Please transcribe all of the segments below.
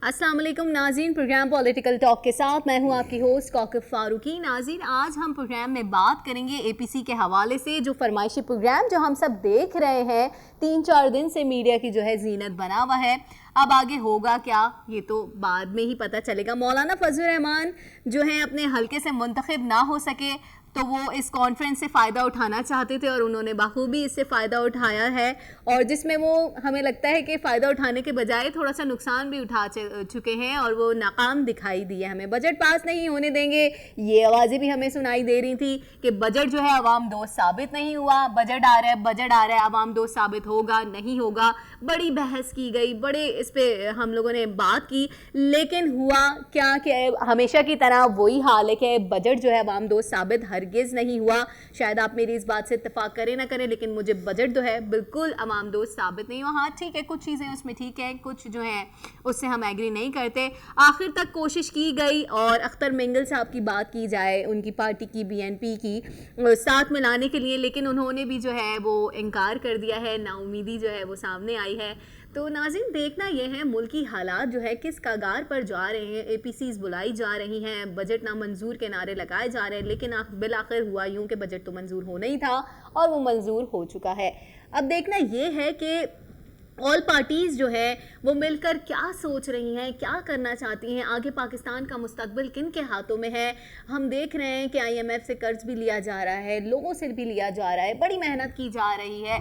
السلام علیکم ناظرین، پروگرام پولیٹیکل ٹاک کے ساتھ میں ہوں آپ کی ہوسٹ کوکب فاروقی۔ ناظرین، آج ہم پروگرام میں بات کریں گے اے پی سی کے حوالے سے، جو فرمائشی پروگرام جو ہم سب دیکھ رہے ہیں 3-4 دن سے میڈیا کی جو ہے زینت بنا ہوا ہے۔ اب آگے ہوگا کیا یہ تو بعد میں ہی پتہ چلے گا۔ مولانا فضل الرحمان جو ہیں اپنے حلقے سے منتخب نہ ہو سکے تو وہ اس کانفرنس سے فائدہ اٹھانا چاہتے تھے اور انہوں نے بخوبی اس سے فائدہ اٹھایا ہے، اور جس میں وہ ہمیں لگتا ہے کہ فائدہ اٹھانے کے بجائے تھوڑا سا نقصان بھی اٹھا چکے ہیں اور وہ ناکام دکھائی دی ہے۔ ہمیں بجٹ پاس نہیں ہونے دیں گے، یہ آوازیں بھی ہمیں سنائی دے رہی تھی کہ بجٹ جو ہے عوام دوست ثابت نہیں ہوا، بجٹ آ رہا ہے عوام دوست ثابت ہوگا نہیں ہوگا، بڑی بحث کی گئی، بڑے اس پہ ہم لوگوں نے بات کی، لیکن ہوا کیا کہ ہمیشہ کی طرح وہی حال ہے کہ بجٹ جو ہے عوام دوست ثابت ہرگز نہیں ہوا۔ شاید آپ میری اس بات سے اتفاق کریں نہ کریں، لیکن مجھے بجٹ جو ہے بالکل عوام دوست ثابت نہیں ہوا۔ ہاں ٹھیک ہے، کچھ چیزیں اس میں ٹھیک ہے، کچھ جو ہے اس سے ہم ایگری نہیں کرتے۔ آخر تک کوشش کی گئی، اور اختر مینگل صاحب کی بات کی جائے، ان کی پارٹی کی BNP کی ساتھ ملانے کے لیے، لیکن انہوں نے بھی جو ہے وہ انکار کر دیا ہے، نا امیدی جو ہے وہ سامنے آئی ہے۔ تو ناظرین، دیکھنا یہ ہے ملکی حالات جو ہے کس کگار پر جا رہے ہیں۔ اے پی سیز بلائی جا رہی ہیں، بجٹ نامنظور کے نعرے لگائے جا رہے ہیں، لیکن بالآخر ہوا یوں کہ بجٹ تو منظور ہونا ہی تھا اور وہ منظور ہو چکا ہے۔ اب دیکھنا یہ ہے کہ آل پارٹیز جو ہے وہ مل کر کیا سوچ رہی ہیں، کیا کرنا چاہتی ہیں، آگے پاکستان کا مستقبل کن کے ہاتھوں میں ہے۔ ہم دیکھ رہے ہیں کہ IMF سے قرض بھی لیا جا رہا ہے، لوگوں سے بھی لیا جا رہا ہے، بڑی محنت کی جا رہی ہے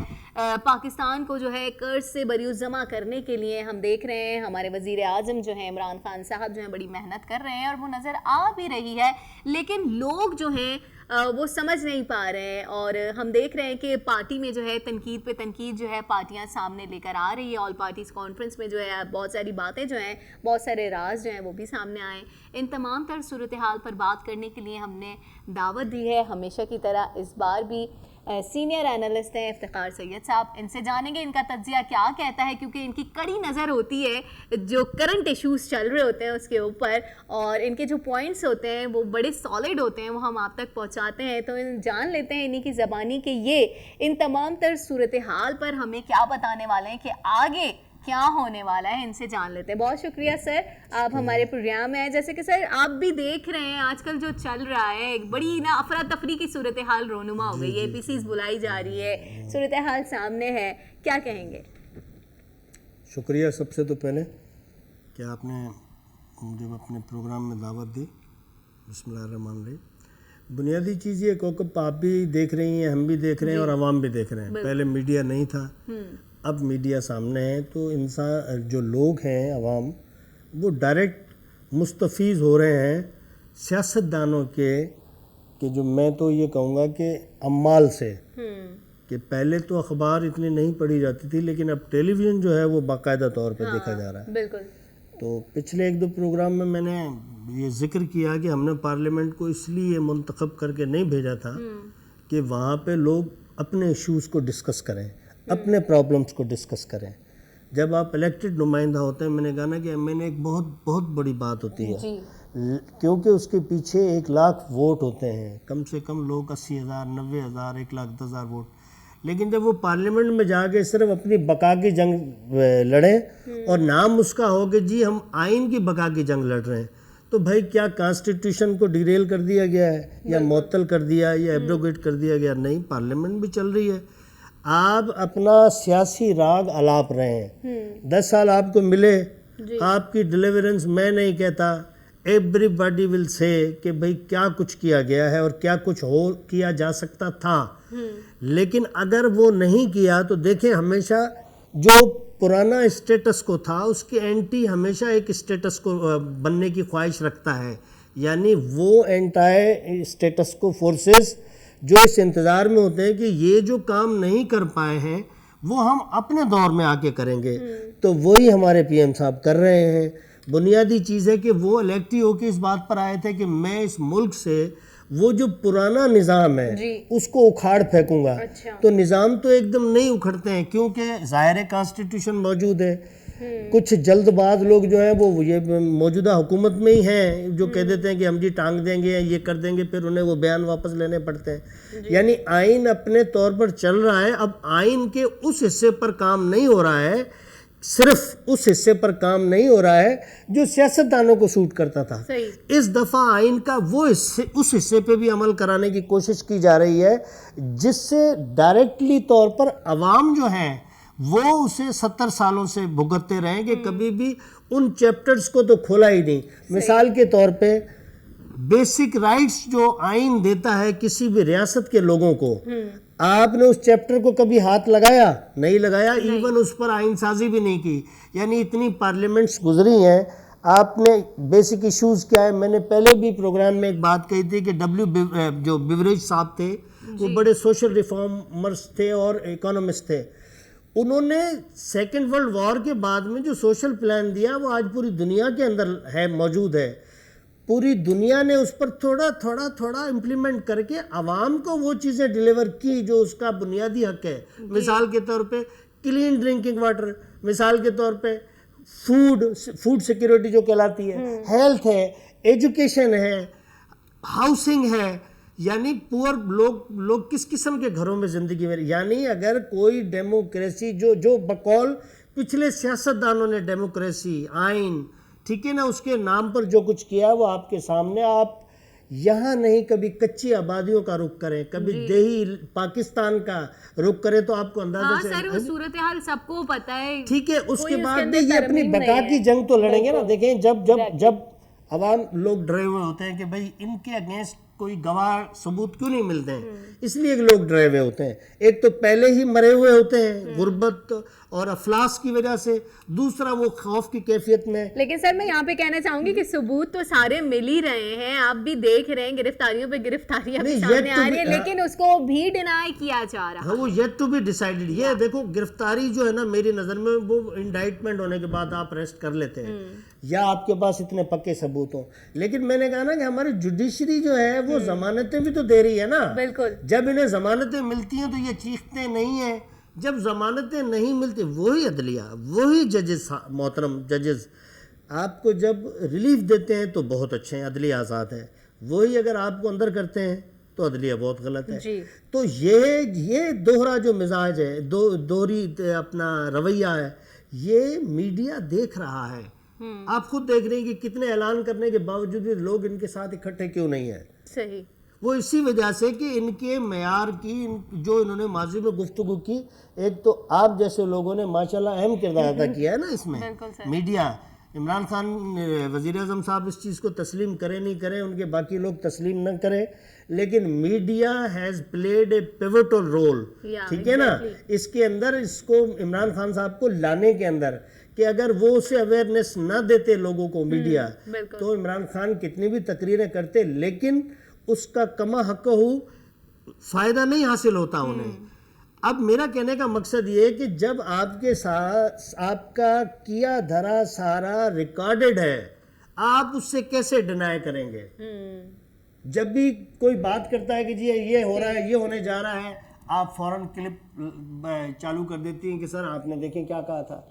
پاکستان کو جو ہے قرض سے بریوز جمع کرنے کے لیے۔ ہم دیکھ رہے ہیں ہمارے وزیر اعظم جو ہیں عمران خان صاحب جو ہیں بڑی محنت کر رہے ہیں، اور وہ نظر آ بھی رہی ہے، لیکن لوگ جو ہیں وہ سمجھ نہیں پا رہے ہیں، اور ہم دیکھ رہے ہیں کہ پارٹی میں جو ہے تنقید پہ تنقید جو ہے پارٹیاں سامنے لے کر آ رہی ہے۔ آل پارٹیز کانفرنس میں جو ہے بہت ساری باتیں جو ہیں، بہت سارے راز جو ہیں وہ بھی سامنے آئے۔ ان تمام تر صورتحال پر بات کرنے کے لیے ہم نے دعوت دی ہے، ہمیشہ کی طرح اس بار بھی سینئر اینالسٹ ہیں افتخار سید صاحب، ان سے جانیں گے ان کا تجزیہ کیا کہتا ہے، کیونکہ ان کی کڑی نظر ہوتی ہے جو کرنٹ ایشوز چل رہے ہوتے ہیں اس کے اوپر، اور ان کے جو پوائنٹس ہوتے ہیں وہ بڑے سالڈ ہوتے ہیں، وہ ہم آپ تک پہنچاتے ہیں۔ تو جان لیتے ہیں انہی کی زبانی کہ یہ ان تمام تر صورتحال پر ہمیں کیا بتانے والے ہیں کہ آگے کیا ہونے والا ہے، ان سے جان لیتے ہیں۔ بہت شکریہ سر، آپ ہمارے پروگرام میں ہیں۔ جیسے کہ سر آپ بھی دیکھ رہے ہیں آج کل جو چل رہا ہے، ایک بڑی افراتفری کی صورتحال رونما ہو گئی ہے، APCs بلائی جا رہی ہے، صورتحال سامنے ہے، کیا کہیں گے؟ شکریہ سب سے تو پہلے کہ آپ نے مجھے اپنے پروگرام میں دعوت دی۔ بسم اللہ الرحمن الرحیم۔ بنیادی چیز یہ کوکب آپ بھی دیکھ رہی ہیں، ہم بھی دیکھ رہے ہیں، اور عوام بھی دیکھ رہے ہیں۔ پہلے میڈیا نہیں تھا، اب میڈیا سامنے ہے، تو انسان جو لوگ ہیں عوام، وہ ڈائریکٹ مستفیض ہو رہے ہیں سیاستدانوں کے، کہ جو میں تو یہ کہوں گا کہ عمال سے، کہ پہلے تو اخبار اتنی نہیں پڑھی جاتی تھی، لیکن اب ٹیلی ویژن جو ہے وہ باقاعدہ طور پہ دیکھا جا رہا ہے۔ بالکل۔ تو پچھلے 1-2 پروگرام میں نے یہ ذکر کیا کہ ہم نے پارلیمنٹ کو اس لیے منتخب کر کے نہیں بھیجا تھا کہ وہاں پہ لوگ اپنے ایشوز کو ڈسکس کریں، اپنے پرابلمس کو ڈسکس کریں۔ جب آپ الیکٹڈ نمائندہ ہوتے ہیں، میں نے کہا نا کہ میں نے ایک بہت بڑی بات ہوتی ہے، کیونکہ اس کے پیچھے 1 لاکھ ووٹ ہوتے ہیں، کم سے کم لوگ 80,000 90,000 1,10,000 ووٹ، لیکن جب وہ پارلیمنٹ میں جا کے صرف اپنی بقا کی جنگ لڑیں اور نام اس کا ہو کہ جی ہم آئین کی بقا کی جنگ لڑ رہے ہیں، تو بھائی کیا کانسٹیٹیوشن کو ڈیریل کر دیا گیا ہے یا معطل کر دیا یا ایبروگیٹ کر دیا گیا؟ نہیں، پارلیمنٹ بھی چل رہی ہے، آپ اپنا سیاسی راگ الاپ رہے ہیں۔ 10 سال آپ کو ملے، آپ کی ڈیلیورنس میں نہیں کہتا، ایوری باڈی ول سے کہ بھئی کیا کچھ کیا گیا ہے اور کیا کچھ کیا جا سکتا تھا، لیکن اگر وہ نہیں کیا تو دیکھیں ہمیشہ جو پرانا اسٹیٹس کو تھا اس کے اینٹی ہمیشہ ایک اسٹیٹس کو بننے کی خواہش رکھتا ہے، یعنی وہ اینٹائی اسٹیٹس کو فورسز جو اس انتظار میں ہوتے ہیں کہ یہ جو کام نہیں کر پائے ہیں وہ ہم اپنے دور میں آ کے کریں گے، تو وہی ہمارے PM صاحب کر رہے ہیں۔ بنیادی چیز ہے کہ وہ الیکٹی ہو کے اس بات پر آئے تھے کہ میں اس ملک سے وہ جو پرانا نظام ہے اس کو اکھاڑ پھینکوں گا، تو نظام تو ایک دم نہیں اکھڑتے ہیں، کیونکہ ظاہر کانسٹیٹیوشن موجود ہے۔ کچھ جلد باز لوگ جو ہیں وہ یہ موجودہ حکومت میں ہی ہیں جو کہہ دیتے ہیں کہ ہم جی ٹانگ دیں گے، یہ کر دیں گے، پھر انہیں وہ بیان واپس لینے پڑتے ہیں۔ یعنی آئین اپنے طور پر چل رہا ہے، اب آئین کے اس حصے پر کام نہیں ہو رہا ہے صرف اس حصے پر کام نہیں ہو رہا ہے جو سیاستدانوں کو سوٹ کرتا تھا. اس دفعہ آئین کا وہ اس حصے پہ بھی عمل کرانے کی کوشش کی جا رہی ہے جس سے ڈائریکٹلی طور پر عوام جو ہیں وہ اسے 70 سالوں سے بھگتتے رہیں کہ کبھی بھی ان چیپٹرز کو تو کھولا ہی نہیں. مثال کے طور پہ بیسک رائٹس جو آئین دیتا ہے کسی بھی ریاست کے لوگوں کو, آپ نے اس چیپٹر کو کبھی ہاتھ لگایا؟ نہیں لگایا. ایون اس پر آئین سازی بھی نہیں کی. یعنی اتنی پارلیمنٹس گزری ہیں, آپ نے بیسک ایشوز کیا ہے. میں نے پہلے بھی پروگرام میں ایک بات کہی تھی کہ جو بیوریج صاحب تھے وہ بڑے سوشل ریفارمرز تھے اور اکانومسٹ تھے. انہوں نے سیکنڈ ورلڈ وار کے بعد میں جو سوشل پلان دیا وہ آج پوری دنیا کے اندر ہے, موجود ہے. پوری دنیا نے اس پر تھوڑا امپلیمنٹ کر کے عوام کو وہ چیزیں ڈیلیور کی جو اس کا بنیادی حق ہے. مثال کے طور پہ کلین ڈرنکنگ واٹر, مثال کے طور پہ فوڈ سیکیورٹی جو کہلاتی ہے, ہیلتھ ہے, ایجوکیشن ہے, ہاؤسنگ ہے. یعنی پور لوگ کس قسم کے گھروں میں زندگی میں, یعنی اگر کوئی ڈیموکریسی جو بقول پچھلے سیاستدانوں نے ڈیموکریسی آئین, ٹھیک ہے نا, اس کے نام پر جو کچھ کیا وہ آپ کے سامنے. آپ یہاں نہیں کبھی کچی آبادیوں کا رخ کریں, کبھی دیہی پاکستان کا رخ کریں تو آپ کو اندازہ سر وہ صورتحال سب کو پتہ ہے. ٹھیک ہے, اس کے بعد بھی یہ اپنی بقا کی جنگ تو لڑیں گے نا. دیکھیں جب عوام لوگ ڈرے ہوئے ہوتے ہیں کہ بھئی ان کے اگینسٹ کوئی گواہ ثبوت کیوں نہیں ملتے ہیں, اس لیے لوگ ڈرے ہوئے ہوتے ہیں. ایک تو پہلے ہی مرے ہوئے ہوتے ہیں غربت اور افلاس کی وجہ سے, دوسرا وہ خوف کی کیفیت میں. لیکن سر میں یہاں پہ کہنا چاہوں گی کہ ثبوت تو سارے مل ہی رہے ہیں, آپ بھی دیکھ رہے ہیں گرفتاریوں پہ گرفتاریاں بھی سامنے آ رہی ہیں, لیکن اس کو بھی ڈینائی کیا جا رہا ہے. وہ یٹ ٹو بی ڈیسائیڈڈ. یہ دیکھو گرفتاری جو ہے نا, میری نظر میں وہ انڈائٹمنٹ ہونے کے بعد آپ ریسٹ کر لیتے ہیں یا آپ کے پاس اتنے پکے ثبوت ہوں. لیکن میں نے کہا نا کہ ہماری جوڈیشری جو ہے وہ ضمانتیں بھی تو دے رہی ہے نا. بالکل. جب انہیں ضمانتیں ملتی ہیں تو یہ چیختے نہیں ہیں. جب ضمانتیں نہیں ملتی, وہی عدلیہ, وہی ججز, محترم ججز آپ کو جب ریلیف دیتے ہیں تو بہت اچھے ہیں, عدلیہ آزاد ہے. وہی اگر آپ کو اندر کرتے ہیں تو عدلیہ بہت غلط ہے. تو یہ دوہرا جو مزاج ہے, دوہری اپنا رویہ ہے, یہ میڈیا دیکھ رہا ہے. آپ خود دیکھ رہے ہیں کہ کتنے اعلان کرنے کے باوجود بھی لوگ ان کے ساتھ اکٹھے کیوں نہیں ہیں. صحیح. وہ اسی وجہ سے کہ ان کے معیار کی جو انہوں نے ماضی میں گفتگو کی, ایک تو آپ جیسے لوگوں نے ماشاءاللہ اہم کردار ادا کیا ہے نا اس میں. میڈیا, عمران خان وزیر اعظم صاحب اس چیز کو تسلیم کریں نہیں کریں, ان کے باقی لوگ تسلیم نہ کریں, لیکن media has played a pivotal role. ٹھیک ہے نا, اس کے اندر اس کو عمران خان صاحب کو لانے کے اندر, کہ اگر وہ اسے اویئرنیس نہ دیتے لوگوں کو میڈیا, تو عمران خان کتنی بھی تقریریں کرتے لیکن اس کا کما حق ہو فائدہ نہیں حاصل ہوتا انہیں. اب میرا کہنے کا مقصد یہ ہے کہ جب آپ کے ساتھ آپ کا کیا دھرا سارا ریکارڈڈ ہے, آپ اس سے کیسے ڈینائی کریں گے؟ جب بھی کوئی بات کرتا ہے کہ جی یہ ہو رہا ہے, یہ ہونے جا رہا ہے, آپ فوراً کلپ چالو کر دیتی ہیں کہ سر آپ نے دیکھیں کیا کہا تھا.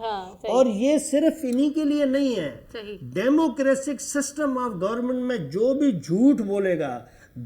اور یہ صرف انہی کے لیے نہیں ہے. ڈیموکریسک سسٹم آف گورنمنٹ میں جو بھی جھوٹ بولے گا,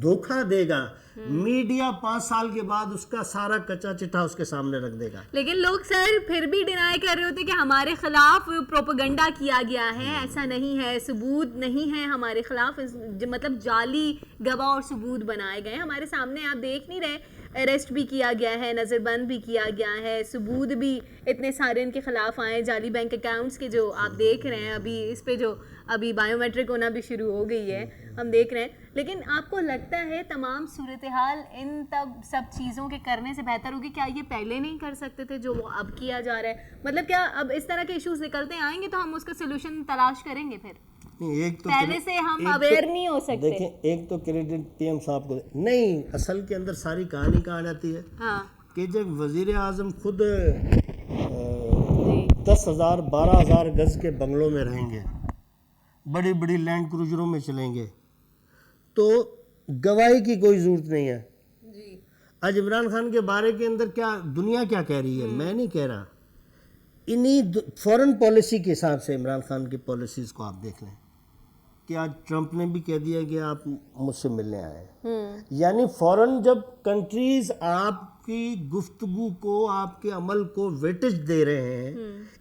دھوکہ دے گا, میڈیا 5 سال کے بعد اس کا سارا کچا چٹھا اس کے سامنے رکھ دے گا. لیکن لوگ سر پھر بھی ڈینائی کر رہے ہوتے کہ ہمارے خلاف پروپیگنڈا کیا گیا ہے, ایسا نہیں ہے, ثبوت نہیں ہے ہمارے خلاف, مطلب جعلی گواہ اور ثبوت بنائے گئے ہمارے سامنے. آپ دیکھ نہیں رہے, اریسٹ بھی کیا گیا ہے, نظر بند بھی کیا گیا ہے, ثبوت بھی اتنے سارے ان کے خلاف آئے, جعلی بینک اکاؤنٹس کے جو آپ دیکھ رہے ہیں, ابھی اس پہ جو ابھی بائیو میٹرک ہونا بھی شروع ہو گئی ہے, ہم دیکھ رہے ہیں. لیکن آپ کو لگتا ہے تمام صورتحال ان سب چیزوں کے کرنے سے بہتر ہوگی؟ کیا یہ پہلے نہیں کر سکتے تھے جو اب کیا جا رہا ہے؟ مطلب کیا اب اس طرح کے ایشوز نکلتے آئیں گے تو ہم اس کا سولوشن تلاش کریں گے پھر؟ پہلے سے ہم اویئر نہیں ہو سکتے. دیکھیں, ایک تو کریڈٹ پی ایم صاحب کو نہیں, اصل کے اندر ساری کہانی کہا جاتی ہے کہ جب وزیر اعظم خود 10,000 12,000 گز کے بنگلوں میں رہیں گے, بڑی بڑی لینڈ کروزروں میں چلیں گے, تو گواہی کی کوئی ضرورت نہیں ہے. آج عمران خان کے بارے کے اندر کیا دنیا کیا کہہ رہی ہے, میں نہیں کہہ رہا, انہی فورن پالیسی کے حساب سے عمران خان کی پالیسیز کو آپ دیکھ لیں. کہ آج ٹرمپ نے بھی کہہ دیا کہ آپ مجھ سے ملنے آئے. یعنی فوراً جب کنٹریز آپ کی گفتگو کو, آپ کے عمل کو ویٹیج دے رہے ہیں,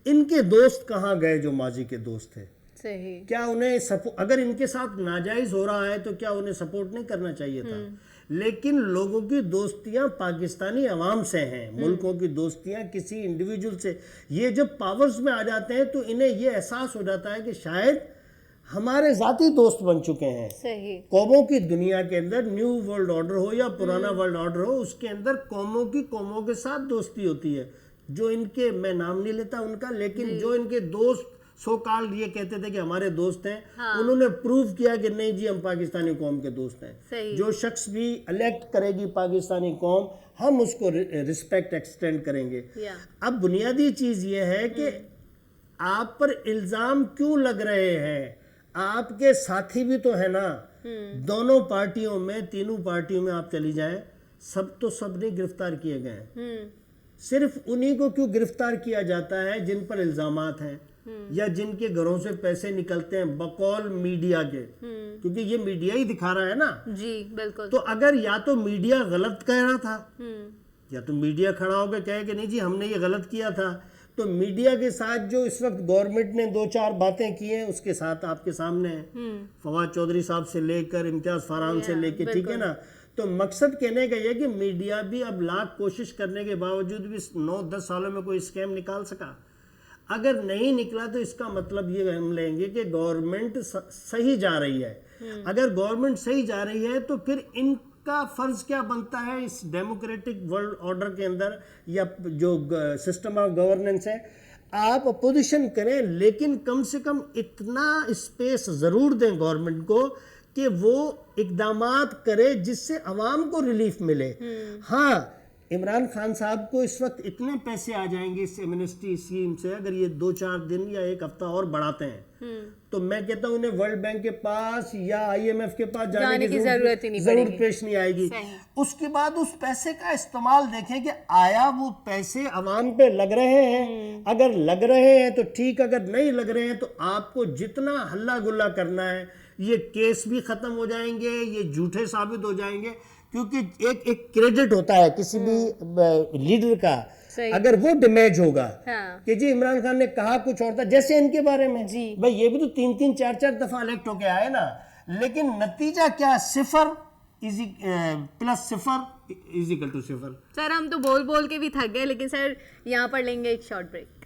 ان کے دوست کہاں گئے جو ماضی کے دوست تھے؟ صحیح. کیا انہیں اگر ان کے ساتھ ناجائز ہو رہا ہے تو کیا انہیں سپورٹ نہیں کرنا چاہیے تھا؟ لیکن لوگوں کی دوستیاں پاکستانی عوام سے ہیں, ملکوں کی دوستیاں کسی انڈیویجول سے. یہ جب پاورز میں آ جاتے ہیں تو انہیں یہ احساس ہو جاتا ہے کہ شاید ہمارے ذاتی دوست بن چکے ہیں. صحیح. قوموں کی دنیا کے اندر نیو ورلڈ آرڈر ہو یا پرانا ورلڈ آرڈر ہو, اس کے اندر قوموں کے ساتھ دوستی ہوتی ہے. جو ان کے, میں نام نہیں لیتا ان کا, لیکن جو ان کے دوست سو کال یہ کہتے تھے کہ ہمارے دوست ہیں, انہوں نے پروف کیا کہ نہیں جی ہم پاکستانی قوم کے دوست ہیں. جو شخص بھی الیکٹ کرے گی پاکستانی قوم, ہم اس کو رسپیکٹ ایکسٹینڈ کریں گے. اب بنیادی چیز یہ ہے کہ آپ پر الزام کیوں لگ رہے ہیں؟ آپ کے ساتھی بھی تو ہے نا, دونوں پارٹیوں میں, تینوں پارٹیوں میں آپ چلی جائیں, سب نہیں گرفتار کیے گئے ہیں. صرف انہی کو کیوں گرفتار کیا جاتا ہے جن پر الزامات ہیں یا جن کے گھروں سے پیسے نکلتے ہیں بقول میڈیا کے؟ کیونکہ یہ میڈیا ہی دکھا رہا ہے نا. جی بالکل. تو اگر یا تو میڈیا غلط کہہ رہا تھا, یا تو میڈیا کھڑا ہو کے کہے کہ نہیں جی ہم نے یہ غلط کیا تھا, تو میڈیا کے ساتھ جو اس وقت گورنمنٹ نے 2-4 باتیں کی ہیں اس کے ساتھ آپ کے سامنے ہیں, فواد چودھری صاحب سے لے کر امتیاز فرحان سے لے کے, ٹھیک ہے نا. تو مقصد کہنے کا یہ کہ میڈیا بھی اب لاکھ کوشش کرنے کے باوجود بھی 9-10 سالوں میں کوئی اسکیم نکال سکا. اگر نہیں نکلا تو اس کا مطلب یہ ہم لیں گے کہ گورنمنٹ صحیح جا رہی ہے. اگر گورنمنٹ صحیح جا رہی ہے تو پھر ان کا فرض کیا بنتا ہے اس ڈیموکریٹک ورلڈ آرڈر کے اندر, یا جو سسٹم آف گورننس ہے, آپ اپوزیشن کریں لیکن کم سے کم اتنا اسپیس ضرور دیں گورنمنٹ کو کہ وہ اقدامات کرے جس سے عوام کو ریلیف ملے. ہاں, عمران خان صاحب کو اس وقت اتنے پیسے آ جائیں گے اس ایمنسٹی اسکیم سے, اگر یہ 2-4 دن یا 1 ہفتہ اور بڑھاتے ہیں تو میں کہتا ہوں انہیں ورلڈ بینک کے پاس یا IMF کے پاس جانے کی ضرورت پیش نہیں آئے گی. اس کے بعد اس پیسے کا استعمال دیکھیں کہ آیا وہ پیسے عوام پہ لگ رہے ہیں. اگر لگ رہے ہیں تو ٹھیک, اگر نہیں لگ رہے ہیں تو آپ کو جتنا ہلا گلا کرنا ہے, یہ کیس بھی ختم ہو جائیں گے, یہ جھوٹے ثابت ہو جائیں گے. کیونکہ ایک کریڈٹ ہوتا ہے کسی بھی لیڈر کا, اگر وہ ڈیمیج ہوگا کہ جی عمران خان نے کہا کچھ اور تھا, جیسے ان کے بارے میں بھائی یہ بھی تو 3-3 4-4 دفعہ الیکٹ ہو کے آئے نا, لیکن نتیجہ کیا, 0 + 0 = 0. سر ہم تو بول کے بھی تھک گئے, لیکن سر یہاں پر لیں گے ایک شارٹ بریک.